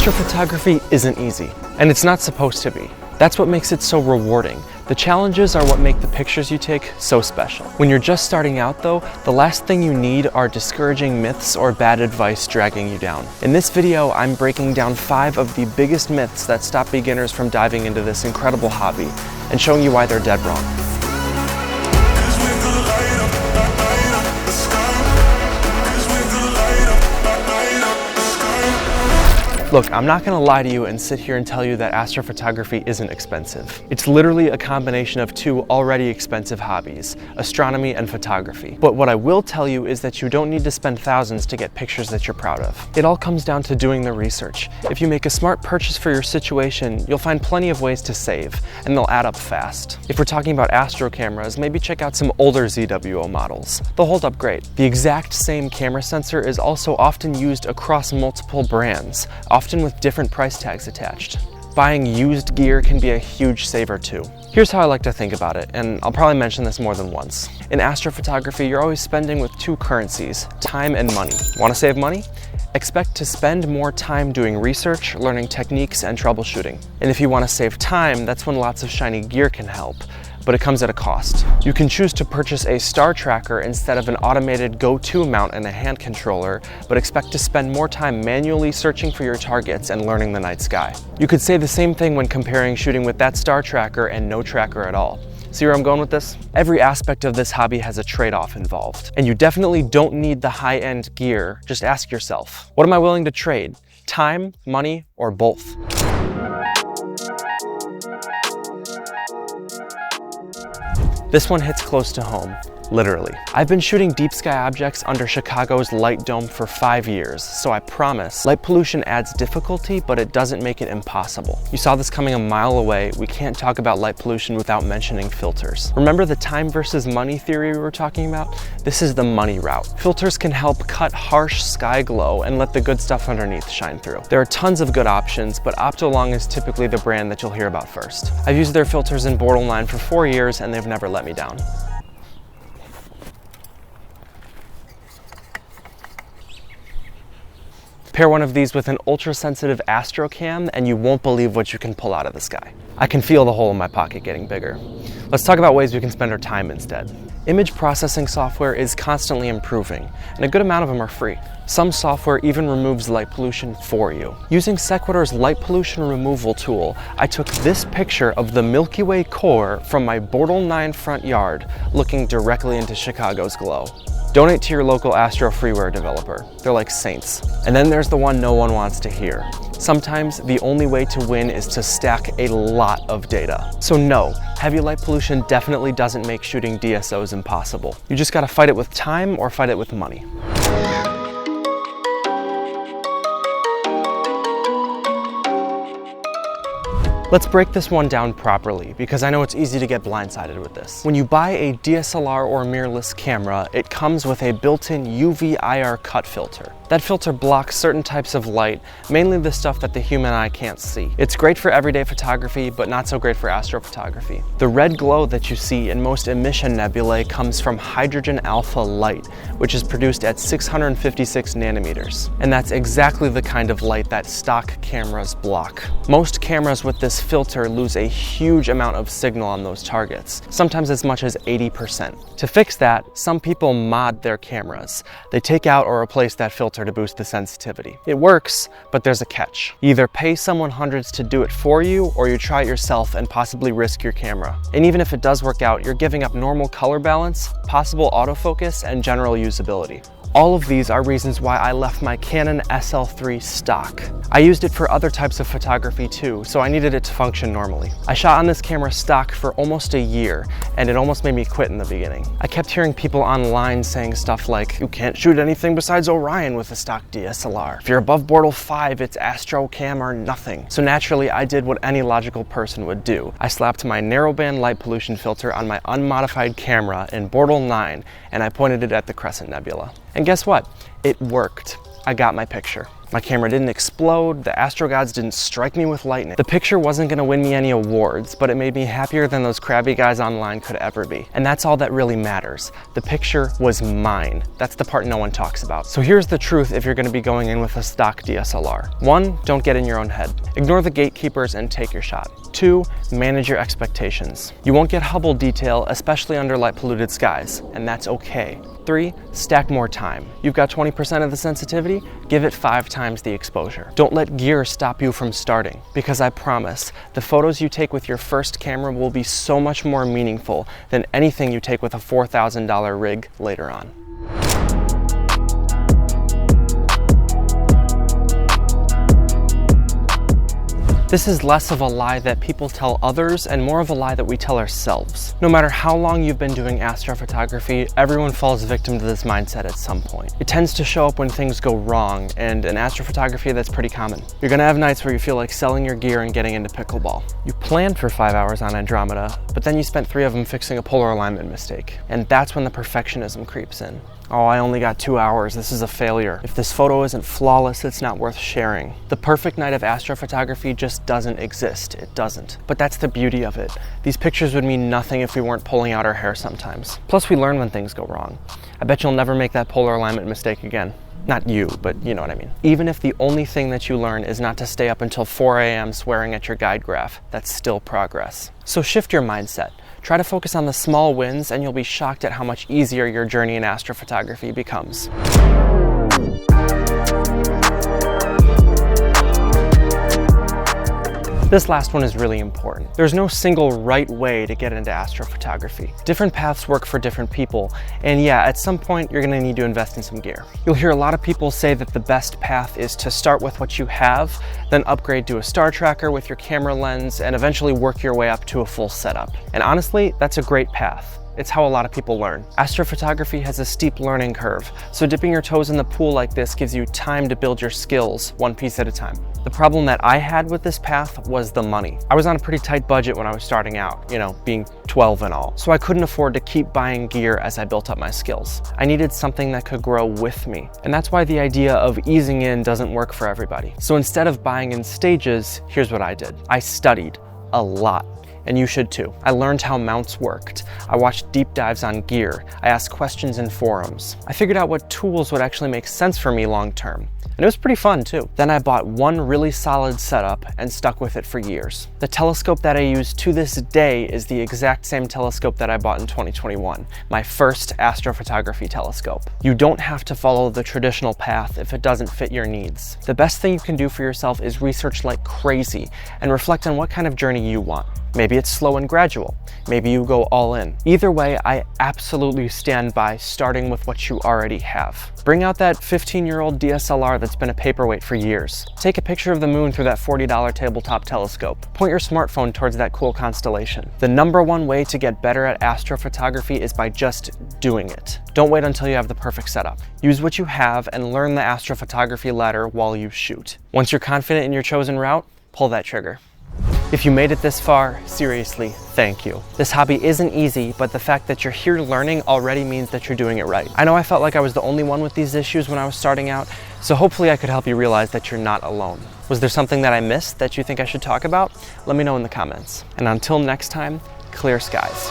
Astrophotography isn't easy, and it's not supposed to be. That's what makes it so rewarding. The challenges are what make the pictures you take so special. When you're just starting out though, the last thing you need are discouraging myths or bad advice dragging you down. In this video, I'm breaking down 5 of the biggest myths that stop beginners from diving into this incredible hobby, and showing you why they're dead wrong. Look, I'm not gonna lie to you and sit here and tell you that astrophotography isn't expensive. It's literally a combination of 2 already expensive hobbies, astronomy and photography. But what I will tell you is that you don't need to spend thousands to get pictures that you're proud of. It all comes down to doing the research. If you make a smart purchase for your situation, you'll find plenty of ways to save, and they'll add up fast. If we're talking about astro cameras, maybe check out some older ZWO models. They'll hold up great. The exact same camera sensor is also often used across multiple brands, often with different price tags attached. Buying used gear can be a huge saver too. Here's how I like to think about it, and I'll probably mention this more than once. In astrophotography, you're always spending with 2 currencies, time and money. Want to save money? Expect to spend more time doing research, learning techniques, and troubleshooting. And if you want to save time, that's when lots of shiny gear can help, but it comes at a cost. You can choose to purchase a star tracker instead of an automated go-to mount and a hand controller, but expect to spend more time manually searching for your targets and learning the night sky. You could say the same thing when comparing shooting with that star tracker and no tracker at all. See where I'm going with this? Every aspect of this hobby has a trade-off involved, and you definitely don't need the high-end gear. Just ask yourself, what am I willing to trade? Time, money, or both? This one hits close to home, literally. I've been shooting deep sky objects under Chicago's light dome for 5 years, so I promise, light pollution adds difficulty, but it doesn't make it impossible. You saw this coming a mile away. We can't talk about light pollution without mentioning filters. Remember the time versus money theory we were talking about? This is the money route. Filters can help cut harsh sky glow and let the good stuff underneath shine through. There are tons of good options, but Optolong is typically the brand that you'll hear about first. I've used their filters in Bortle 9 for 4 years, and they've never let me down. Pair one of these with an ultra-sensitive Astro Cam and you won't believe what you can pull out of the sky. I can feel the hole in my pocket getting bigger. Let's talk about ways we can spend our time instead. Image processing software is constantly improving, and a good amount of them are free. Some software even removes light pollution for you. Using Sequitur's light pollution removal tool, I took this picture of the Milky Way core from my Bortle 9 front yard, looking directly into Chicago's glow. Donate to your local Astro freeware developer. They're like saints. And then there's the one no one wants to hear. Sometimes the only way to win is to stack a lot of data. So no, heavy light pollution definitely doesn't make shooting DSOs impossible. You just gotta fight it with time or fight it with money. Let's break this one down properly, because I know it's easy to get blindsided with this. When you buy a DSLR or mirrorless camera, it comes with a built-in UV IR cut filter. That filter blocks certain types of light, mainly the stuff that the human eye can't see. It's great for everyday photography, but not so great for astrophotography. The red glow that you see in most emission nebulae comes from hydrogen alpha light, which is produced at 656 nanometers. And that's exactly the kind of light that stock cameras block. Most cameras with this filter lose a huge amount of signal on those targets, sometimes as much as 80%. To fix that, some people mod their cameras. They take out or replace that filter to boost the sensitivity. It works, but there's a catch. You either pay someone hundreds to do it for you, or you try it yourself and possibly risk your camera. And even if it does work out, you're giving up normal color balance, possible autofocus, and general usability. All of these are reasons why I left my Canon SL3 stock. I used it for other types of photography too, so I needed it to function normally. I shot on this camera stock for almost a year, and it almost made me quit in the beginning. I kept hearing people online saying stuff like, you can't shoot anything besides Orion with a stock DSLR. If you're above Bortle 5, it's Astro Cam or nothing. So naturally, I did what any logical person would do. I slapped my narrowband light pollution filter on my unmodified camera in Bortle 9, and I pointed it at the Crescent Nebula. And guess what? It worked. I got my picture. My camera didn't explode, the astro gods didn't strike me with lightning. The picture wasn't gonna win me any awards, but it made me happier than those crabby guys online could ever be. And that's all that really matters. The picture was mine. That's the part no one talks about. So here's the truth if you're gonna be going in with a stock DSLR. 1, don't get in your own head. Ignore the gatekeepers and take your shot. 2, manage your expectations. You won't get Hubble detail, especially under light polluted skies, and that's okay. 3, stack more time. You've got 20% of the sensitivity, give it 5 times the exposure. Don't let gear stop you from starting, because I promise, the photos you take with your first camera will be so much more meaningful than anything you take with a $4,000 rig later on. This is less of a lie that people tell others and more of a lie that we tell ourselves. No matter how long you've been doing astrophotography, everyone falls victim to this mindset at some point. It tends to show up when things go wrong, and in astrophotography that's pretty common. You're gonna have nights where you feel like selling your gear and getting into pickleball. You planned for 5 hours on Andromeda, but then you spent 3 of them fixing a polar alignment mistake. And that's when the perfectionism creeps in. Oh, I only got 2 hours, this is a failure. If this photo isn't flawless, it's not worth sharing. The perfect night of astrophotography just doesn't exist, it doesn't. But that's the beauty of it. These pictures would mean nothing if we weren't pulling out our hair sometimes. Plus we learn when things go wrong. I bet you'll never make that polar alignment mistake again. Not you, but you know what I mean. Even if the only thing that you learn is not to stay up until 4 a.m. swearing at your guide graph, that's still progress. So shift your mindset. Try to focus on the small wins and you'll be shocked at how much easier your journey in astrophotography becomes. This last one is really important. There's no single right way to get into astrophotography. Different paths work for different people, and yeah, at some point you're gonna need to invest in some gear. You'll hear a lot of people say that the best path is to start with what you have, then upgrade to a star tracker with your camera lens, and eventually work your way up to a full setup. And honestly, that's a great path. It's how a lot of people learn. Astrophotography has a steep learning curve, so dipping your toes in the pool like this gives you time to build your skills one piece at a time. The problem that I had with this path was the money. I was on a pretty tight budget when I was starting out, you know, being 12 and all. So I couldn't afford to keep buying gear as I built up my skills. I needed something that could grow with me. And that's why the idea of easing in doesn't work for everybody. So instead of buying in stages, here's what I did. I studied a lot. And you should too. I learned how mounts worked. I watched deep dives on gear. I asked questions in forums. I figured out what tools would actually make sense for me long term. And it was pretty fun too. Then I bought one really solid setup and stuck with it for years. The telescope that I use to this day is the exact same telescope that I bought in 2021, my first astrophotography telescope. You don't have to follow the traditional path if it doesn't fit your needs. The best thing you can do for yourself is research like crazy and reflect on what kind of journey you want. Maybe it's slow and gradual. Maybe you go all in. Either way, I absolutely stand by starting with what you already have. Bring out that 15-year-old DSLR that's been a paperweight for years. Take a picture of the moon through that $40 tabletop telescope. Point your smartphone towards that cool constellation. The #1 way to get better at astrophotography is by just doing it. Don't wait until you have the perfect setup. Use what you have and learn the astrophotography ladder while you shoot. Once you're confident in your chosen route, pull that trigger. If you made it this far, seriously, thank you. This hobby isn't easy, but the fact that you're here learning already means that you're doing it right. I know I felt like I was the only one with these issues when I was starting out, so hopefully I could help you realize that you're not alone. Was there something that I missed that you think I should talk about? Let me know in the comments. And until next time, clear skies.